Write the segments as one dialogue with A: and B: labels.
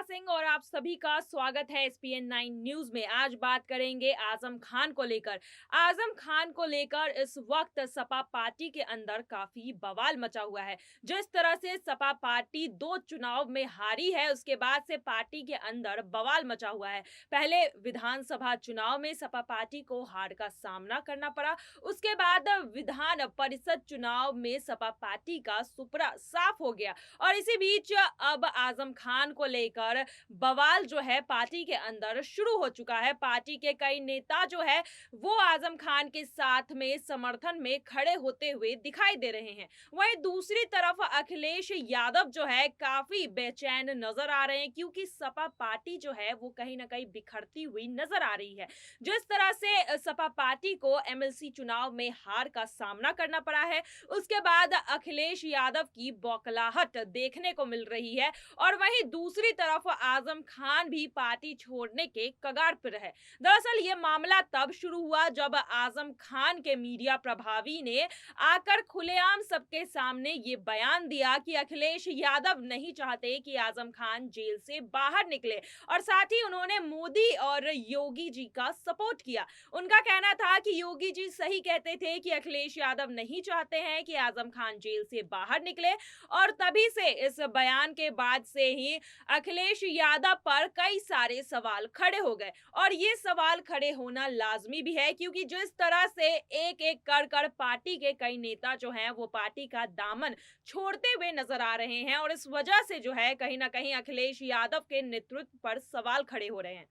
A: सिंह और आप सभी का स्वागत है एसपीएन 9 न्यूज में। आज बात करेंगे आजम खान को लेकर। आजम खान को लेकर इस वक्त सपा पार्टी के अंदर काफी बवाल मचा हुआ है। जिस तरह से सपा पार्टी 2 चुनाव में हारी है, उसके बाद से पार्टी के अंदर बवाल मचा हुआ है। पहले विधानसभा चुनाव में सपा पार्टी को हार का सामना करना पड़ा, उसके बाद विधान परिषद चुनाव में सपा पार्टी का सुपड़ा साफ हो गया और इसी बीच अब आजम खान को लेकर बवाल जो है पार्टी के अंदर शुरू हो चुका है। पार्टी के कई नेता जो है वो आजम खान के साथ में समर्थन में खड़े होते हुए दिखाई दे रहे हैं। वहीं दूसरी तरफ अखिलेश यादव जो है काफी बेचैन नजर आ रहे हैं, क्योंकि सपा पार्टी जो है वो कहीं ना कहीं बिखरती हुई नजर आ रही है। जिस तरह से सपा पार्टी को एमएलसी चुनाव में हार का सामना करना पड़ा है, उसके बाद अखिलेश यादव की बौखलाहट देखने को मिल रही है और वहीं दूसरी तरफ आजम खान भी पार्टी छोड़ने के कगार पर है। दरअसल ये मामला तब शुरू हुआ जब आजम खान के मीडिया प्रभारी ने आकर खुलेआम सबके सामने ये बयान दिया कि अखिलेश यादव नहीं चाहते कि आजम खान जेल से बाहर निकले और साथ ही उन्होंने मोदी और योगी जी का सपोर्ट किया। उनका कहना था कि योगी जी सही कहते थे कि अखिलेश यादव नहीं चाहते हैं कि आजम खान जेल से बाहर निकले और तभी से इस बयान के बाद से ही अखिलेश यादव पर कई सारे सवाल खड़े हो गए और ये सवाल खड़े होना लाजमी भी है, क्योंकि जिस तरह से एक एक कर पार्टी के कई नेता जो हैं वो पार्टी का दामन छोड़ते हुए नजर आ रहे हैं और इस वजह से जो है कहीं ना कहीं अखिलेश यादव के नेतृत्व पर सवाल खड़े हो रहे हैं।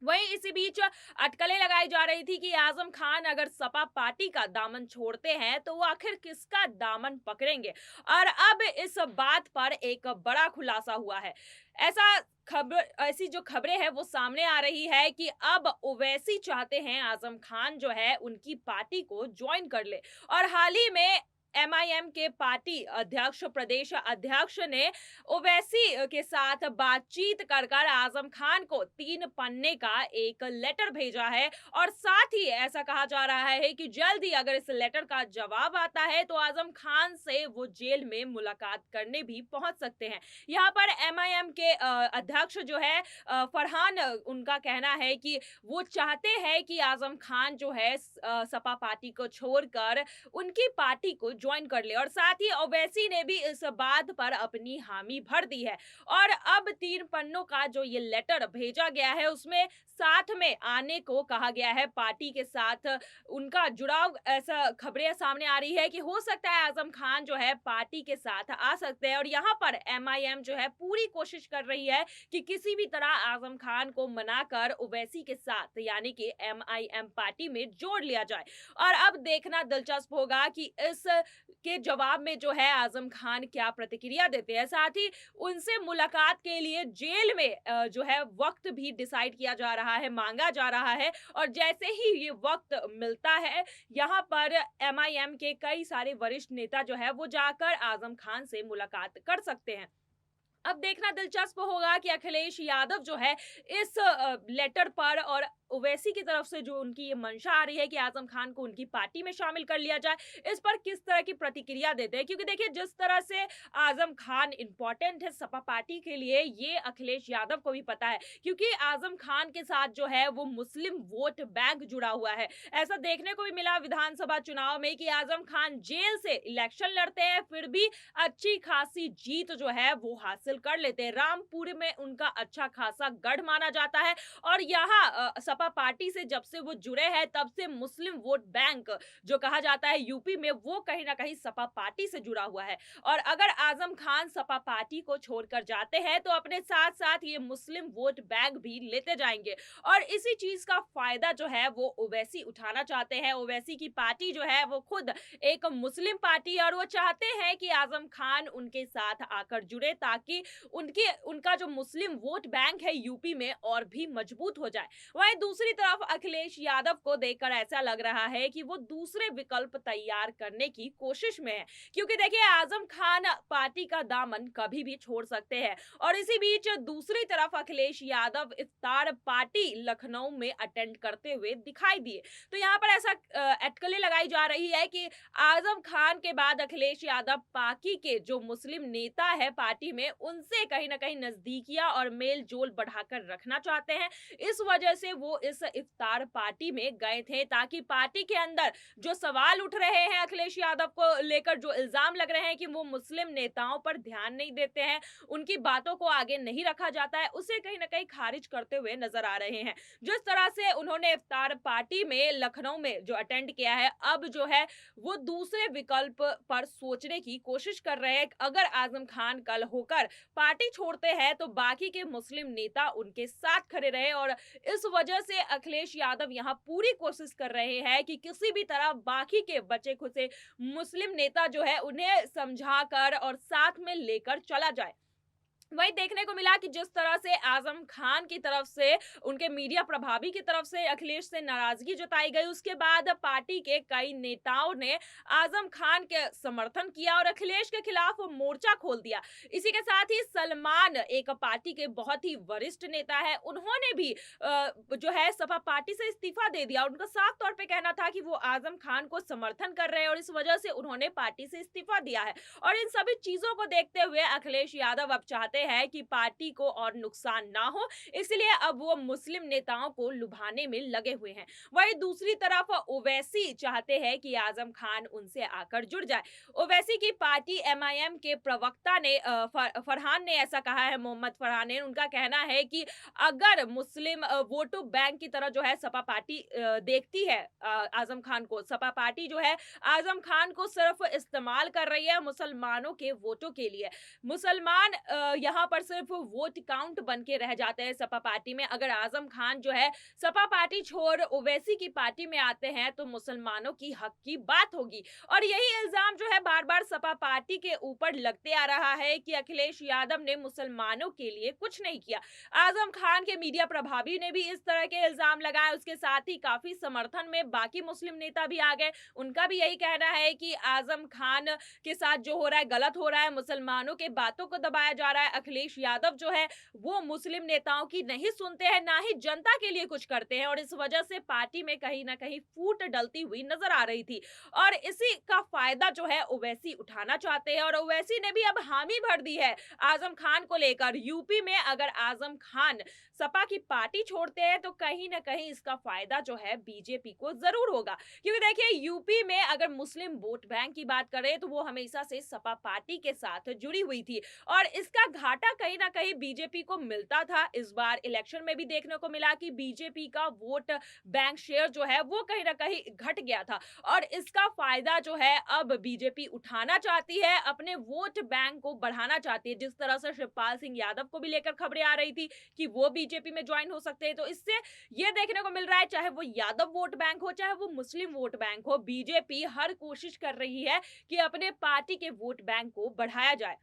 A: वहीं इसी बीच अटकलें लगाई जा रही थी कि आजम खान अगर सपा पार्टी का दामन छोड़ते हैं तो वो आखिर किसका दामन पकड़ेंगे, और अब इस बात पर एक बड़ा खुलासा हुआ है। ऐसी जो खबरें हैं वो सामने आ रही है कि अब ओवैसी चाहते हैं आजम खान जो है उनकी पार्टी को ज्वाइन कर ले और हाल ही में एमआईएम के पार्टी अध्यक्ष प्रदेश अध्यक्ष ने ओवैसी के साथ बातचीत कर आजम खान को 3 पन्ने का एक लेटर भेजा है और साथ ही ऐसा कहा जा रहा है कि जल्द ही अगर इस लेटर का जवाब आता है तो आजम खान से वो जेल में मुलाकात करने भी पहुंच सकते हैं। यहाँ पर एमआईएम के अध्यक्ष जो है फरहान, उनका कहना है कि वो चाहते हैं कि आजम खान जो है सपा पार्टी को छोड़कर उनकी पार्टी को ज्वाइन कर ले और साथ ही ओवैसी ने भी इस बात पर अपनी हामी भर दी है और अब 3 पन्नों का जो ये लेटर भेजा गया है उसमें साथ में आने को कहा गया है। पार्टी के साथ उनका जुड़ाव, ऐसा खबरें सामने आ रही है कि हो सकता है आजम खान जो है पार्टी के साथ आ सकते हैं और यहाँ पर एमआईएम जो है पूरी कोशिश कर रही है कि किसी भी तरह आजम खान को मनाकर ओवैसी के साथ यानी कि एमआईएम पार्टी में जोड़ लिया जाए। और अब देखना दिलचस्प होगा कि इस के जवाब में जो है आजम खान क्या प्रतिक्रिया देते हैं। साथ ही उनसे मुलाकात के लिए जेल में जो है वक्त भी डिसाइड किया जा रहा है, मांगा जा रहा है और जैसे ही ये वक्त मिलता है यहाँ पर एमआईएम के कई सारे वरिष्ठ नेता जो है वो जाकर आजम खान से मुलाकात कर सकते हैं। अब देखना दिलचस्प होगा कि अखिलेश यादव जो है इस लेटर पर और ओवैसी की तरफ से जो उनकी ये मंशा आ रही है कि आजम खान को उनकी पार्टी में शामिल कर लिया जाए, इस पर किस तरह की प्रतिक्रिया देते हैं। क्योंकि देखिए जिस तरह से आजम खान इंपॉर्टेंट है सपा पार्टी के लिए, ये अखिलेश यादव को भी पता है, क्योंकि आजम खान के साथ जो है वो मुस्लिम वोट बैंक जुड़ा हुआ है। ऐसा देखने को भी मिला विधानसभा चुनाव में कि आजम खान जेल से इलेक्शन लड़ते हैं फिर भी अच्छी खासी जीत जो है वो हासिल कर लेते हैं। रामपुर में उनका अच्छा खासा गढ़ माना जाता है और यहाँ सपा पार्टी से जब से वो जुड़े हैं तब से मुस्लिम वोट बैंक जो कहा जाता है यूपी में, वो कहीं ना कहीं सपा पार्टी से जुड़ा हुआ है। और अगर आजम खान सपा पार्टी को छोड़कर जाते हैं तो अपने साथ साथ ये मुस्लिम वोट बैंक भी लेते जाएंगे और इसी चीज का फायदा जो है वो ओवैसी उठाना चाहते हैं। ओवैसी की पार्टी जो है वो खुद एक मुस्लिम पार्टी है और वो चाहते हैं कि आजम खान उनके साथ आकर जुड़े ताकि उनका जो मुस्लिम वोट बैंक है यूपी में और भी मजबूत हो जाए। वहीं दूसरी तरफ अखिलेश यादव को देखकर ऐसा लग रहा है कि वो दूसरे विकल्प तैयार करने की कोशिश में है, क्योंकि देखिए आजम खान पार्टी का दामन कभी भी छोड़ सकते हैं। और इसी बीच दूसरी तरफ अखिलेश यादव इफ्तार पार्टी लखनऊ में अटेंड करते हुए दिखाई दिए। तो यहाँ पर ऐसा अटकलें लगाई जा रही है कि आजम खान के बाद अखिलेश यादव पार्टी के जो मुस्लिम नेता है पार्टी में, उनसे कहीं ना कहीं नजदीकियां और मेल जोल बढ़ाकर रखना चाहते हैं। इस वजह से वो इस इफ्तार पार्टी में गए थे, ताकि पार्टी के अंदर जो सवाल उठ रहे हैं अखिलेश यादव को लेकर, जो इल्जाम लग रहे हैं कि वो मुस्लिम नेताओं पर ध्यान नहीं देते हैं, उनकी बातों को आगे नहीं रखा जाता है, उसे कहीं ना कहीं खारिज करते हुए नजर आ रहे हैं। जिस तरह से उन्होंने इफ्तार पार्टी में लखनऊ में जो अटेंड किया है, अब जो है वो दूसरे विकल्प पर सोचने की कोशिश कर रहे हैं। अगर आजम खान कल होकर पार्टी छोड़ते हैं तो बाकी के मुस्लिम नेता उनके साथ खड़े रहे, और इस वजह से अखिलेश यादव यहां पूरी कोशिश कर रहे हैं कि किसी भी तरह बाकी के बचे खुचे मुस्लिम नेता जो है उन्हें समझाकर और साथ में लेकर चला जाए। वही देखने को मिला कि जिस तरह से आजम खान की तरफ से, उनके मीडिया प्रभारी की तरफ से अखिलेश से नाराजगी जताई गई, उसके बाद पार्टी के कई नेताओं ने आजम खान के समर्थन किया और अखिलेश के खिलाफ मोर्चा खोल दिया। इसी के साथ ही सलमान, एक पार्टी के बहुत ही वरिष्ठ नेता है, उन्होंने भी जो है सपा पार्टी से इस्तीफा दे दिया। उनका साफ तौर पे कहना था कि वो आजम खान को समर्थन कर रहे हैं और इस वजह से उन्होंने पार्टी से इस्तीफा दिया है। और इन सभी चीजों को देखते हुए अखिलेश यादव अब चाहते हैं कि पार्टी को और नुकसान ना हो, इसलिए अब वो मुस्लिम नेताओं को लुभाने में लगे हुए हैं। वहीं दूसरी तरफ ओवैसी चाहते हैं कि आजम खान उनसे आकर जुड़ जाए। ओवैसी की पार्टी एमआईएम के प्रवक्ता ने फरहान ने ऐसा कहा है, मोहम्मद फरहान ने, उनका कहना है कि अगर मुस्लिम वोटो बैंक की तरह जो है सपा पार्टी देखती है आजम खान को, सपा पार्टी जो है आजम खान को सिर्फ इस्तेमाल कर रही है मुसलमानों के वोटों के लिए। मुसलमान यहाँ पर सिर्फ वोट काउंट बन के रह जाते हैं सपा पार्टी में। अगर आजम खान जो है सपा पार्टी छोड़ ओवैसी की पार्टी में आते हैं तो मुसलमानों की हक की बात होगी। और यही इल्जाम जो है बार बार सपा पार्टी के ऊपर लगते आ रहा है कि अखिलेश यादव ने मुसलमानों के लिए कुछ नहीं किया। आजम खान के मीडिया प्रभारी ने भी इस तरह के इल्जाम लगाए। उसके साथ ही काफी समर्थन में बाकी मुस्लिम नेता भी आ गए। उनका भी यही कहना है कि आजम खान के साथ जो हो रहा है गलत हो रहा है, मुसलमानों के बातों को दबाया जा रहा है। अखिलेश यादव जो है वो मुस्लिम नेताओं की नहीं सुनते हैं, ना ही जनता के लिए कुछ करते हैं, और इस वजह से पार्टी में कहीं ना कहीं फूट डलती हुई नजर आ रही थी। और इसी का फायदा जो है ओवैसी उठाना चाहते हैं, और ओवैसी ने भी अब हामी भर दी है आजम खान को लेकर। यूपी में अगर आजम खान सपा की पार्टी छोड़ते हैं तो कहीं ना कहीं इसका फायदा जो है बीजेपी को जरूर होगा, क्योंकि देखिए यूपी में अगर मुस्लिम वोट बैंक की बात करें तो वो हमेशा से सपा पार्टी के साथ जुड़ी हुई थी, और इसका घाटा कहीं ना कहीं बीजेपी को मिलता था। इस बार इलेक्शन में भी देखने को मिला कि बीजेपी का वोट बैंक शेयर जो है वो कहीं ना कहीं घट गया था, और इसका फायदा जो है अब बीजेपी उठाना चाहती है, अपने वोट बैंक को बढ़ाना चाहती है। जिस तरह से शिवपाल सिंह यादव को भी लेकर खबरें आ रही थी कि वो बीजेपी में ज्वाइन हो सकते हैं, तो इससे ये देखने को मिल रहा है चाहे वो यादव वोट बैंक हो चाहे वो मुस्लिम वोट बैंक हो, बीजेपी हर कोशिश कर रही है कि अपने पार्टी के वोट बैंक को बढ़ाया जाए।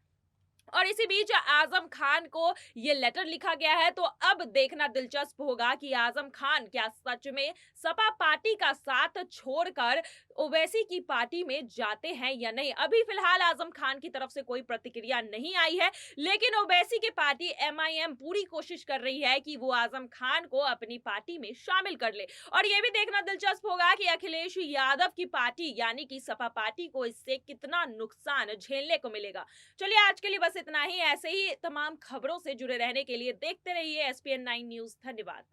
A: और इसी बीच आजम खान को ये लेटर लिखा गया है, तो अब देखना दिलचस्प होगा कि आजम खान क्या सच में सपा पार्टी का साथ छोड़कर ओवैसी की पार्टी में जाते हैं या नहीं। अभी फिलहाल आजम खान की तरफ से कोई प्रतिक्रिया नहीं आई है, लेकिन ओवैसी की पार्टी एमआईएम पूरी कोशिश कर रही है कि वो आजम खान को अपनी पार्टी में शामिल कर ले। और ये भी देखना दिलचस्प होगा कि अखिलेश यादव की पार्टी यानी कि सपा पार्टी को इससे कितना नुकसान झेलने को मिलेगा। चलिए आज के लिए बस इतना ही। ऐसे ही तमाम खबरों से जुड़े रहने के लिए देखते रहिए एसपीएन 9 न्यूज। धन्यवाद।